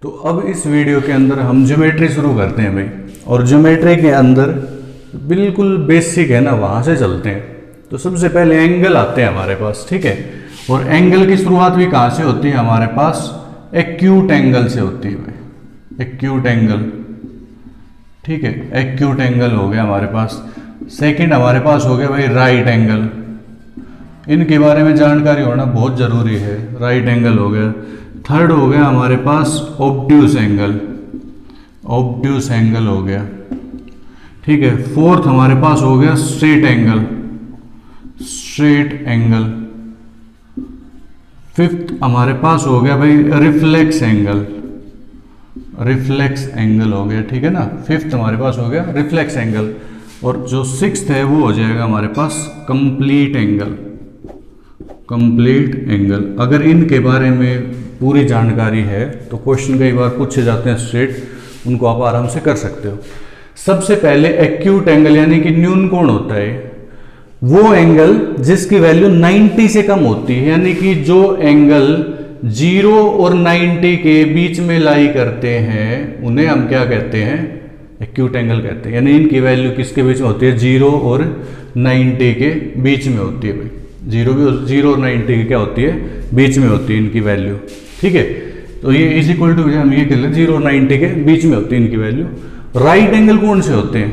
तो अब इस वीडियो के अंदर हम ज्योमेट्री शुरू करते हैं भाई। और ज्योमेट्री के अंदर बिल्कुल बेसिक है ना, वहाँ से चलते हैं। तो सबसे पहले एंगल आते हैं हमारे पास, ठीक है। और एंगल की शुरुआत भी कहाँ से होती है हमारे पास? एक्यूट एंगल से होती है भाई, एक्यूट एंगल, ठीक है। एक्यूट एंगल हो गया हमारे पास। सेकंड हमारे पास हो गया भाई राइट एंगल। इनके बारे में जानकारी होना बहुत ज़रूरी है। राइट एंगल हो गया। थर्ड हो गया हमारे पास ऑब्ट्यूस एंगल, ऑब्ट्यूस एंगल हो गया, ठीक है। फोर्थ हमारे पास हो गया straight angle, straight angle. Fifth हमारे पास हो गया भाई रिफ्लेक्स एंगल, रिफ्लेक्स एंगल हो गया, ठीक है ना। फिफ्थ हमारे पास हो गया रिफ्लेक्स एंगल। और जो सिक्स्थ है वो हो जाएगा हमारे पास कंप्लीट एंगल, कंप्लीट एंगल। अगर इनके बारे में पूरी जानकारी है तो क्वेश्चन कई बार पूछे जाते हैं स्ट्रेट, उनको आप आराम से कर सकते हो। सबसे पहले एक्यूट एंगल यानी कि न्यून कोण होता है वो एंगल जिसकी वैल्यू 90 से कम होती है, यानी कि जो एंगल 0 और 90 के बीच में लाई करते हैं उन्हें हम क्या कहते हैं? एक्यूट एंगल कहते हैं। यानी इनकी वैल्यू किसके बीच में होती है? 0 और 90 के बीच में होती है भाई। 0 और 90 की क्या होती है? बीच में होती है इनकी वैल्यू, ठीक है। तो ये इज इक्वल टू हम ये कह लें 0 और 90 के बीच में होती है इनकी वैल्यू। राइट एंगल कौन से होते हैं?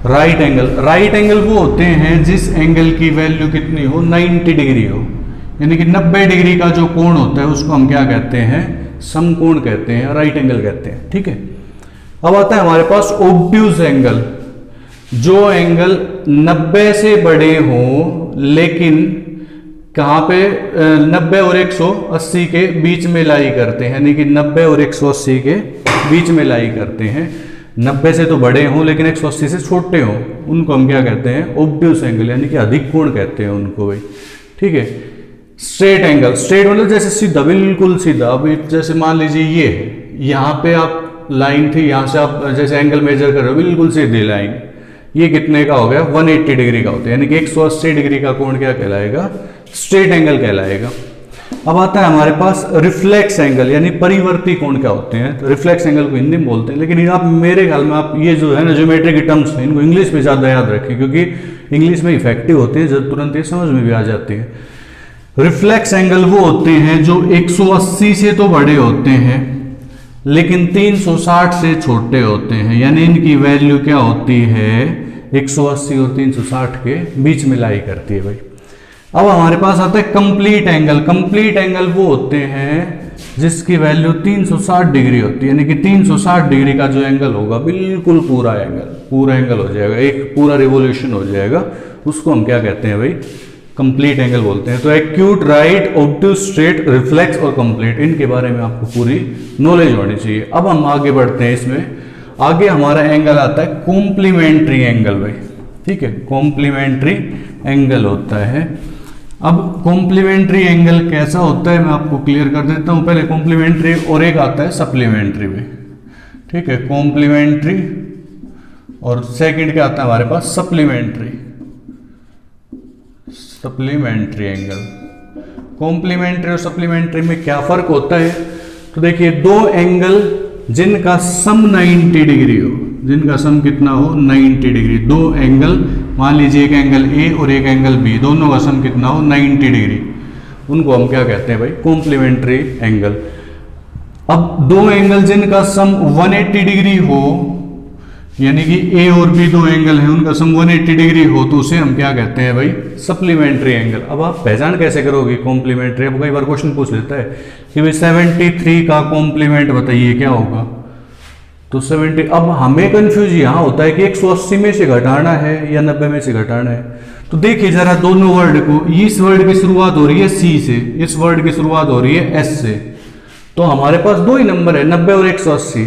राइट एंगल, राइट एंगल वो होते हैं जिस एंगल की वैल्यू कितनी हो? 90 डिग्री हो, यानी कि 90 डिग्री का जो कोण होता है उसको हम क्या कहते हैं? समकोण कहते हैं, राइट एंगल कहते हैं, ठीक है। अब आता है हमारे पास ऑब्ट्यूस एंगल। जो एंगल 90 से बड़े हों लेकिन कहाँ पे 90 और 180 के बीच में लाई करते हैं, यानी कि 90 और 180 के बीच में लाई करते हैं। 90 से तो बड़े हों लेकिन 180 से छोटे हों, उनको हम क्या कहते हैं? ऑब्ट्यूस एंगल, यानी कि अधिक कोण कहते हैं उनको भाई, ठीक है। स्ट्रेट एंगल, स्ट्रेट मतलब जैसे सीधा, बिल्कुल सीधा। अभी जैसे मान लीजिए ये है, यहाँ पे आप लाइन थी, यहाँ से आप जैसे एंगल मेजर कर रहे हो, बिल्कुल सीधी लाइन, ये कितने का हो गया? 180 डिग्री का होता है, यानी कि 180 डिग्री का कोण क्या कहलाएगा? स्ट्रेट एंगल कहलाएगा। अब आता है हमारे पास रिफ्लेक्स एंगल, यानी परिवर्ती कोण क्या होते हैं? तो रिफ्लेक्स एंगल को हिंदी में बोलते हैं, लेकिन आप मेरे ख्याल में आप ये जो है ना ज्योमेट्री के टर्म्स हैं इनको इंग्लिश में ज़्यादा याद रखें, क्योंकि इंग्लिश में इफेक्टिव होते हैं, जब तुरंत ये समझ में भी आ जाती है। रिफ्लेक्स एंगल वो होते हैं जो 180 से तो बड़े होते हैं लेकिन 360 से छोटे होते हैं, यानी इनकी वैल्यू क्या होती है? 180 और 360 के बीच में लाई करती है भाई। अब हमारे पास आता है कंप्लीट एंगल। कंप्लीट एंगल वो होते हैं जिसकी वैल्यू 360 डिग्री होती है, यानी कि 360 डिग्री का जो एंगल होगा बिल्कुल पूरा एंगल, पूरा एंगल हो जाएगा, एक पूरा रिवोल्यूशन हो जाएगा, उसको हम क्या कहते हैं भाई? कंप्लीट एंगल बोलते हैं। तो acute, right, obtuse, straight, reflex और कंप्लीट, इनके बारे में आपको पूरी नॉलेज होनी चाहिए। अब हम आगे बढ़ते हैं इसमें। आगे हमारा एंगल आता है कॉम्प्लीमेंट्री एंगल भाई, ठीक है। कॉम्प्लीमेंट्री एंगल होता है। अब कॉम्प्लीमेंट्री एंगल कैसा होता है मैं आपको क्लियर कर देता हूं। पहले कॉम्प्लीमेंट्री और एक आता है सप्लीमेंट्री भी, ठीक है। कॉम्प्लीमेंट्री और सेकंड क्या आता है हमारे पास? Supplementary, supplementary angle. कॉम्प्लीमेंट्री और सप्लीमेंट्री में क्या फर्क होता है? तो देखिए, दो एंगल जिनका सम 90 डिग्री हो, जिनका सम कितना हो? 90 डिग्री। दो एंगल, मान लीजिए एक एंगल ए और एक एंगल बी, दोनों का सम कितना हो? 90 डिग्री, उनको हम क्या कहते हैं भाई? Complementary angle. अब दो एंगल जिनका सम 180 डिग्री हो, यानी कि ए और बी दो एंगल हैं, उनका सम 180 डिग्री हो, तो उसे हम क्या कहते हैं भाई? Supplementary angle. अब आप पहचान कैसे करोगे कॉम्प्लीमेंट्री? अब कई बार क्वेश्चन पूछ लेता है कि भाई 73 का कॉम्प्लीमेंट बताइए क्या होगा? तो 70, अब हमें कंफ्यूज यहाँ होता है कि 180 में से घटाना है या 90 में से घटाना है। तो देखिए जरा दोनों वर्ड को, इस वर्ड की शुरुआत हो रही है सी से, इस वर्ड की शुरुआत हो रही है एस से, तो हमारे पास दो ही नंबर है 90 और 180।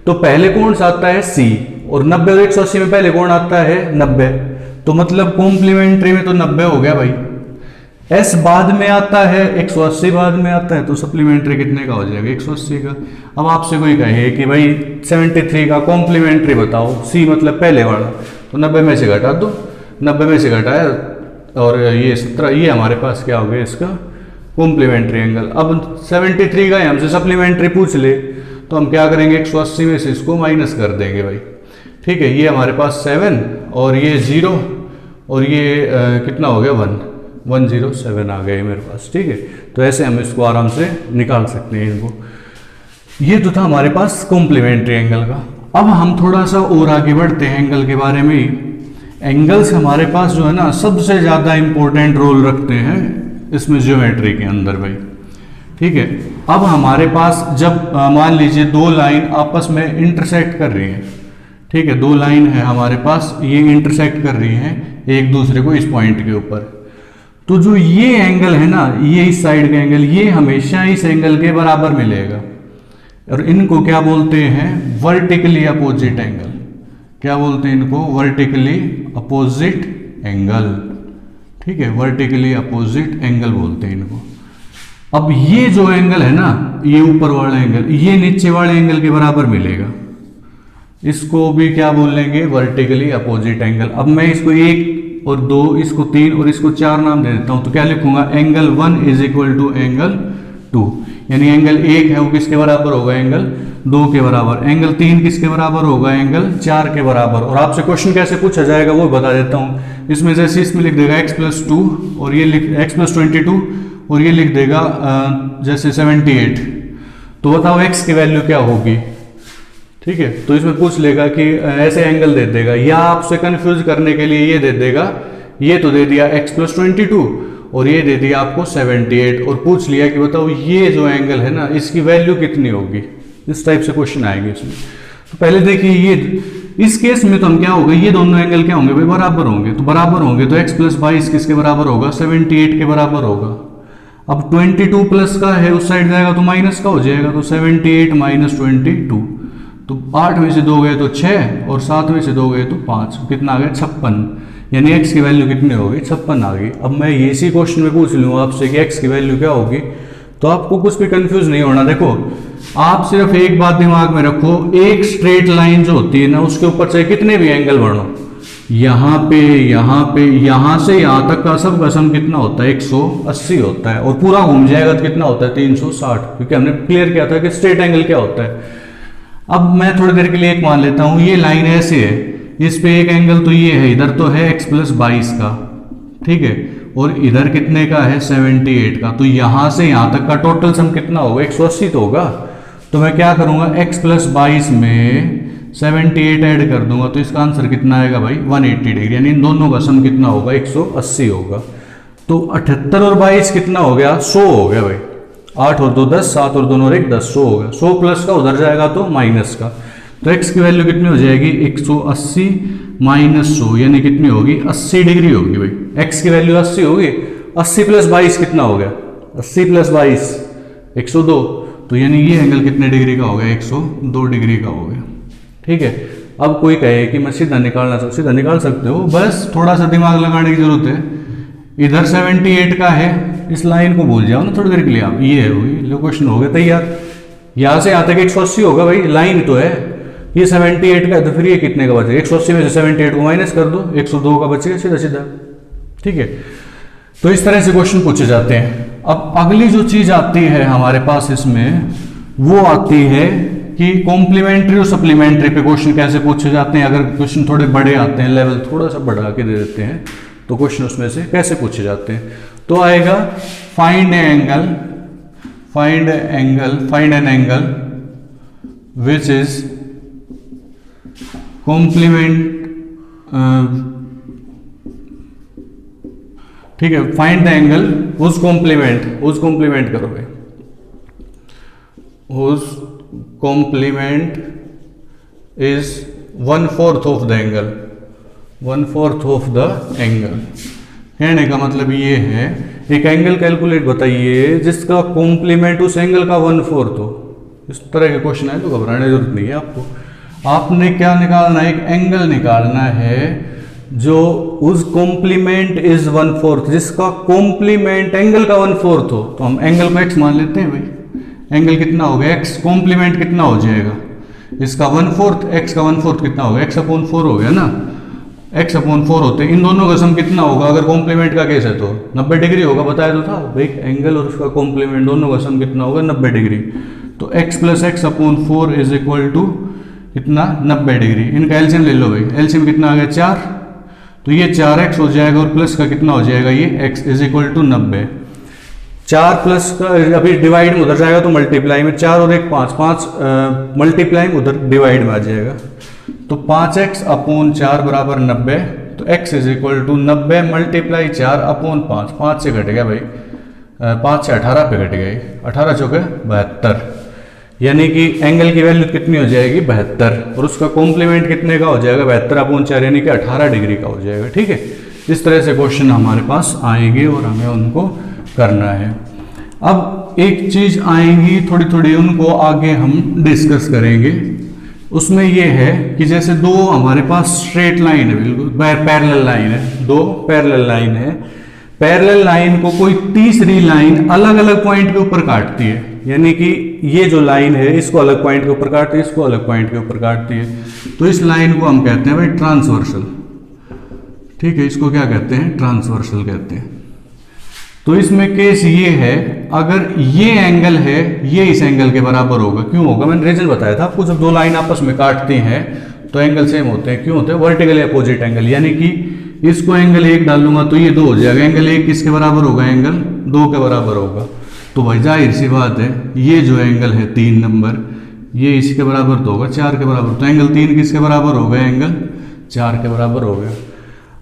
तो पहले कौन सा आता है? सी, और 90 और 180 में पहले कौन आता है? 90। तो मतलब कॉम्प्लीमेंट्री में तो 90 हो गया भाई। एस बाद में आता है, 180 बाद में आता है, तो सप्लीमेंट्री कितने का हो जाएगा? 180 का। अब आपसे कोई कहे कि भाई 73 का कॉम्प्लीमेंट्री बताओ, सी मतलब पहले वाला, तो 90 में से घटा दो। 90 में से घटाया और ये 17, ये हमारे पास क्या हो गया? इसका कॉम्प्लीमेंट्री एंगल। अब 73 का हमसे सप्लीमेंट्री पूछ ले तो हम क्या करेंगे 180 में से इसको माइनस कर देंगे भाई। ठीक है, ये हमारे पास 7 और ये 0 और ये कितना हो गया 107 आ गए मेरे पास। ठीक है, तो ऐसे हम इसको आराम से निकाल सकते हैं इनको। ये तो था हमारे पास कॉम्प्लीमेंट्री एंगल का। अब हम थोड़ा सा और आगे बढ़ते हैं एंगल के बारे में ही। एंगल्स हमारे पास जो है ना सबसे ज़्यादा इंपॉर्टेंट रोल रखते हैं इसमें ज्योमेट्री के अंदर भाई। ठीक है, अब हमारे पास जब मान लीजिए दो लाइन आपस में इंटरसेक्ट कर रही हैं। ठीक है, दो लाइन है हमारे पास, ये इंटरसेक्ट कर रही हैं एक दूसरे को इस पॉइंट के ऊपर, तो जो ये एंगल है ना, ये इस साइड का एंगल, ये हमेशा इस एंगल के बराबर मिलेगा और इनको क्या बोलते हैं वर्टिकली अपोजिट एंगल। क्या बोलते हैं इनको वर्टिकली अपोजिट एंगल। ठीक है, वर्टिकली अपोजिट एंगल बोलते हैं इनको। अब ये जो एंगल है ना, ये ऊपर वाला एंगल, ये नीचे वाले एंगल के बराबर मिलेगा, इसको भी क्या बोलेंगे वर्टिकली अपोजिट एंगल। अब मैं इसको 1 और 2, इसको 3 और इसको 4 नाम दे देता हूं, तो क्या लिखूंगा angle 1 is equal to angle 2, यानी एंगल 1 है वो किसके बराबर होगा एंगल 2 के बराबर, एंगल 3 किसके बराबर होगा एंगल 4 के बराबर। और आपसे क्वेश्चन कैसे पूछा जाएगा वो बता देता हूं। इसमें जैसे इसमें लिख देगा x+2 और ये लिख x+22 और ये लिख देगा जैसे 78, तो बताओ x की वैल्यू क्या होगी। ठीक है, तो इसमें पूछ लेगा कि ऐसे एंगल दे देगा, या आपसे कंफ्यूज करने के लिए ये दे देगा, ये तो दे दिया x+22 और ये दे दिया आपको 78 और पूछ लिया कि बताओ ये जो एंगल है ना इसकी वैल्यू कितनी होगी। इस टाइप से क्वेश्चन आएंगे इसमें। तो पहले देखिए ये इस केस में तो हम क्या होगा, ये दोनों एंगल क्या होंगे भाई बराबर होंगे, तो बराबर होंगे तो x+22 किसके बराबर होगा 78 के बराबर होगा। अब 22 प्लस का है उस साइड जाएगा तो माइनस का हो जाएगा, तो 78 माइनस 22, तो 8 में से 2 गए तो 6 और 7 में से 2 गए तो 5, कितना आ गया 56, यानी x की वैल्यू कितनी होगी 56 आ गई। अब मैं ये इसी क्वेश्चन में पूछ लूँ आपसे कि x की वैल्यू क्या होगी, तो आपको कुछ भी कंफ्यूज नहीं होना। देखो आप सिर्फ एक बात दिमाग में रखो, एक स्ट्रेट लाइन जो होती है ना उसके ऊपर चाहे कितने भी एंगल बढ़ो, यहाँ पे यहाँ से यहाँ तक का सब का सम कितना होता है 180 होता है, और पूरा घूम जाएगा तो कितना होता है 360, क्योंकि हमने क्लियर किया था कि स्ट्रेट एंगल क्या होता है। अब मैं थोड़ी देर के लिए एक मान लेता हूं, ये लाइन ऐसे है, इस पे एक एंगल तो ये है, इधर तो है x+22 का, ठीक है, और इधर कितने का है 78 का, तो यहां से यहां तक का टोटल सम कितना होगा 180 तो होगा। तो मैं क्या करूंगा x+22 में 78 ऐड कर दूंगा, तो इसका आंसर कितना आएगा भाई 180 डिग्री, यानी इन दोनों का सम कितना होगा 180 होगा। तो 78 और 22 कितना हो गया 100 हो गया भाई, 8 और 2 10, 7 और 2 और 1 10, 100 हो गया। 100 प्लस का उधर जाएगा तो माइनस का, तो x की वैल्यू कितनी हो जाएगी 180 माइनस 100, यानी कितनी होगी 80 डिग्री होगी भाई। x की वैल्यू 80 होगी, 80 प्लस 22 कितना हो गया 80 प्लस 22 102, तो यानी ये एंगल कितने डिग्री का हो गया 102 डिग्री का हो गया। ठीक है, अब कोई कहे कि मैं सीधा निकाल सकते हो, बस थोड़ा सा दिमाग लगाने की जरूरत है। इधर 78 का है, इस लाइन को भूल जाओ ना थोड़ी देर के लिए आप, ये है वही क्वेश्चन हो गया तैयार। यहाँ से यहाँ तक 180 होगा भाई, लाइन तो है, ये 78 का है, तो फिर ये कितने का बचेगा 180 में से 78 को माइनस कर दो, 102 का बचेगा सीधा सीधा। ठीक है, तो इस तरह से क्वेश्चन पूछे जाते हैं। अब अगली जो चीज आती है हमारे पास इसमें, वो आती है कि कॉम्प्लीमेंट्री और सप्लीमेंट्री पे क्वेश्चन कैसे पूछे जाते हैं। अगर क्वेश्चन थोड़े बड़े आते हैं, लेवल थोड़ा सा बढ़ा के दे देते हैं, तो क्वेश्चन उसमें से कैसे पूछे जाते हैं। तो आएगा find an angle which is complement, ठीक है, find the angle whose complement करोगे, whose complement is 1/4 of the angle, 1/4 of the angle. कहने का मतलब ये है, एक एंगल कैलकुलेट बताइए जिसका कॉम्प्लीमेंट उस एंगल का 1/4 हो। इस तरह के क्वेश्चन है तो घबराने की जरूरत नहीं है आपको। आपने क्या निकालना है, एक एंगल निकालना है जो उस कॉम्प्लीमेंट इज 1/4, जिसका कॉम्प्लीमेंट एंगल का 1/4 हो। तो हम एंगल को x मान लेते हैं भाई, एंगल कितना हो गया x, कॉम्प्लीमेंट कितना हो जाएगा इसका 1/4, x का 1/4 कितना हो गया x/4 हो गया ना, x/4 होते इन दोनों का सम कितना होगा, अगर कॉम्प्लीमेंट का केस है तो 90 डिग्री होगा, बताया तो था भाई, एंगल और उसका कॉम्प्लीमेंट दोनों का सम कितना होगा 90 डिग्री। तो x plus x upon 4 is equal to कितना 90 डिग्री। इनका एलसीएम ले लो भाई, एलसीएम कितना आ गया 4, तो ये 4x हो जाएगा और प्लस का कितना हो जाएगा ये x is equal to 90। 4 plus का अभी डिवाइड में उधर जाएगा तो मल्टीप्लाई में 4 और 1 5, 5 मल्टीप्लाई में उधर डिवाइड में आ जाएगा। तो 5x अपॉन 4 बराबर 90, तो x is equal to 90 multiply 4 upon 5, 5 से घट गया भाई, 5 से 18 पे घट गई, 18 चौके 72, यानी कि एंगल की वैल्यू कितनी हो जाएगी 72, और उसका कॉम्प्लीमेंट कितने का हो जाएगा 72 अपॉन 4 यानी कि 18 डिग्री का हो जाएगा। ठीक है, इस तरह से क्वेश्चन हमारे पास आएंगे और हमें उनको करना है। अब एक चीज आएंगी थोड़ी थोड़ी, उनको आगे हम डिस्कस करेंगे। उसमें ये है कि जैसे दो हमारे पास स्ट्रेट लाइन है, बिल्कुल पैरेलल लाइन है, दो पैरेलल लाइन है, पैरेलल लाइन को कोई तीसरी लाइन अलग अलग पॉइंट के ऊपर काटती है, यानी कि ये जो लाइन है इसको अलग पॉइंट के ऊपर काटती है, इसको अलग पॉइंट के ऊपर काटती है, तो इस लाइन को हम कहते हैं भाई ट्रांसवर्सल। ठीक है, इसको क्या कहते हैं, ट्रांसवर्सल कहते हैं। तो इसमें केस ये है, अगर ये एंगल है ये इस एंगल के बराबर होगा। क्यों होगा, मैंने रीजन बताया था आपको, जब दो लाइन आपस में काटती हैं तो एंगल सेम होते हैं। क्यों होते हैं, वर्टिकल अपोजिट एंगल, यानी कि इसको एंगल 1 डालूंगा तो ये 2 हो जाएगा, एंगल 1 किसके बराबर होगा, एंगल 2 के बराबर होगा। तो भाई जाहिर सी बात है ये जो एंगल है 3 नंबर, ये इसके बराबर तो होगा 4 के बराबर, तो एंगल 3 किसके बराबर होगा, एंगल 4 के बराबर हो गया।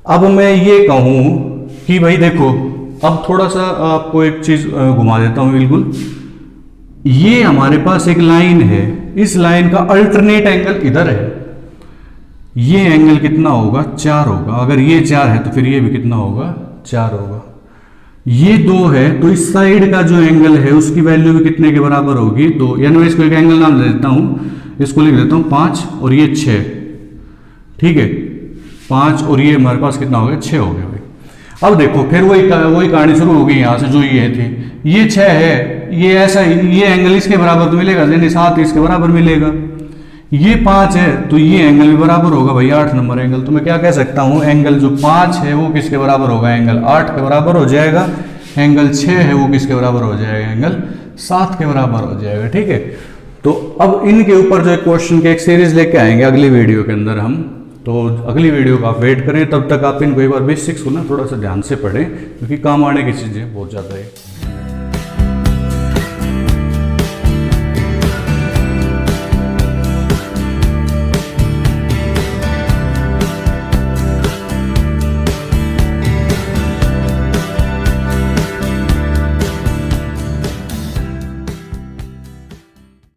अब मैं ये कहूँ कि भाई देखो, अब थोड़ा सा आपको एक चीज घुमा देता हूं बिल्कुल, ये हमारे पास एक लाइन है, इस लाइन का अल्टरनेट एंगल इधर है, ये एंगल कितना होगा 4 होगा। अगर ये 4 है तो फिर ये भी कितना होगा 4 होगा। ये 2 है तो इस साइड का जो एंगल है उसकी वैल्यू भी कितने के बराबर होगी 2, यानी मैं इसको एक एंगल नाम दे देता हूं, इसको लिख देता हूं 5 और ये 6। ठीक है, 5 और ये हमारे पास कितना हो गया 6 हो गया भाई। अब देखो फिर वही कहानी शुरू हो गई यहाँ से, जो ये थी, ये 6 है, ये ऐसा ये एंगल इसके बराबर तो मिलेगा, यानी 7 इसके बराबर मिलेगा। ये 5 है तो ये एंगल भी बराबर होगा भाई 8 नंबर एंगल। तो मैं क्या कह सकता हूँ, एंगल जो 5 है वो किसके बराबर होगा, एंगल 8 के बराबर हो जाएगा, एंगल 6 है वो किसके बराबर हो जाएगा, एंगल 7 के बराबर हो जाएगा। ठीक है, तो अब इनके ऊपर जो एक क्वेश्चन की एक सीरीज लेके आएंगे अगली वीडियो के अंदर हम, तो अगली वीडियो का आप वेट करें। तब तक आप इनको एक बार बेसिक्स को ना थोड़ा सा ध्यान से पढ़ें, क्योंकि काम आने की चीज़ें बहुत ज़्यादा है।